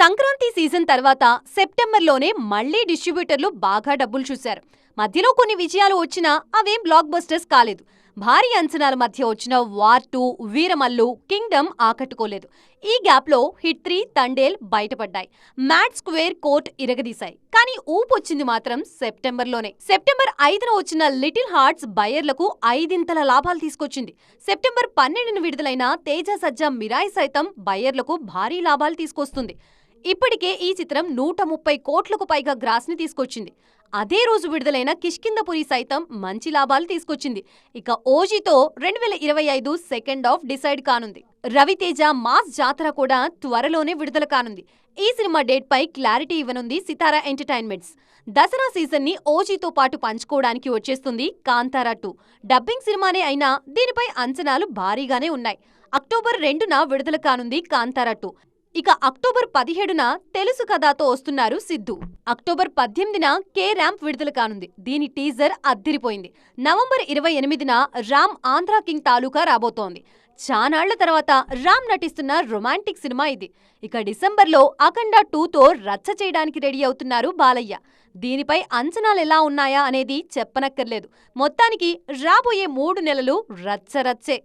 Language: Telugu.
సంక్రాంతి సీజన్ తర్వాత సెప్టెంబర్లోనే మళ్లీ డిస్ట్రిబ్యూటర్లు బాగా డబ్బులు చూశారు. మధ్యలో కొన్ని విజయాలు వచ్చినా అవేం బ్లాక్ బస్టర్స్ కాలేదు. భారీ అంచనాల మధ్య వచ్చిన వార్ 2, వీరమల్లు, కింగ్డమ్ ఆకట్టుకోలేదు. ఈ గ్యాప్లో హిట్ 3, తండేల్ బయటపడ్డాయి. మ్యాడ్ స్క్వేర్ కోర్ట్ ఇరగదీశాయి. కానీ ఊపొచ్చింది మాత్రం సెప్టెంబర్లోనే. సెప్టెంబర్ 5న వచ్చిన లిటిల్ హార్ట్స్ బయ్యర్లకు 5 లాభాలు తీసుకొచ్చింది. సెప్టెంబర్ 12న విడుదలైన తేజ సజ్జా మిరాయి సైతం బయ్యర్లకు భారీ లాభాలు తీసుకొస్తుంది. ఇప్పటికే ఈ చిత్రం 130 కోట్లకు పైగా గ్రాస్ని తీసుకొచ్చింది. అదే రోజు విడుదలైన కిష్కింధపురి సైతం మంచి లాభాలు తీసుకొచ్చింది. ఇక ఓజీతో 2025 సెకండ్ హాఫ్ డిసైడ్ కానుంది. రవితేజ మాస్ జాతర కూడా త్వరలోనే విడుదల కానుంది. ఈ సినిమా డేట్ పై క్లారిటీ ఇవ్వనుంది సితారా ఎంటర్టైన్మెంట్స్. దసరా సీజన్ ని ఓజీతో పాటు పంచుకోవడానికి వచ్చేస్తుంది కాంతారా 2. డబ్బింగ్ సినిమానే అయినా దీనిపై అంచనాలు భారీగానే ఉన్నాయి. అక్టోబర్ 2న విడుదల కానుంది కాంతారా 2. ఇక అక్టోబర్ 17న తెలుసు కథతో వస్తున్నారు సిద్ధు. అక్టోబర్ 18న కే ర్యాంప్ విడుదల కానుంది. దీని టీజర్ అద్దిరిపోయింది. నవంబర్ 28న రామ్ ఆంధ్రా కింగ్ తాలూకా రాబోతోంది. చానాళ్ల తర్వాత రామ్ నటిస్తున్న రొమాంటిక్ సినిమా ఇది. ఇక డిసెంబర్లో అఖండ 2తో రచ్చ చేయడానికి రెడీ అవుతున్నారు బాలయ్య. దీనిపై అంచనాలెలా ఉన్నాయా అనేది చెప్పనక్కర్లేదు. మొత్తానికి రాబోయే 3 నెలలు రచ్చరచ్చే.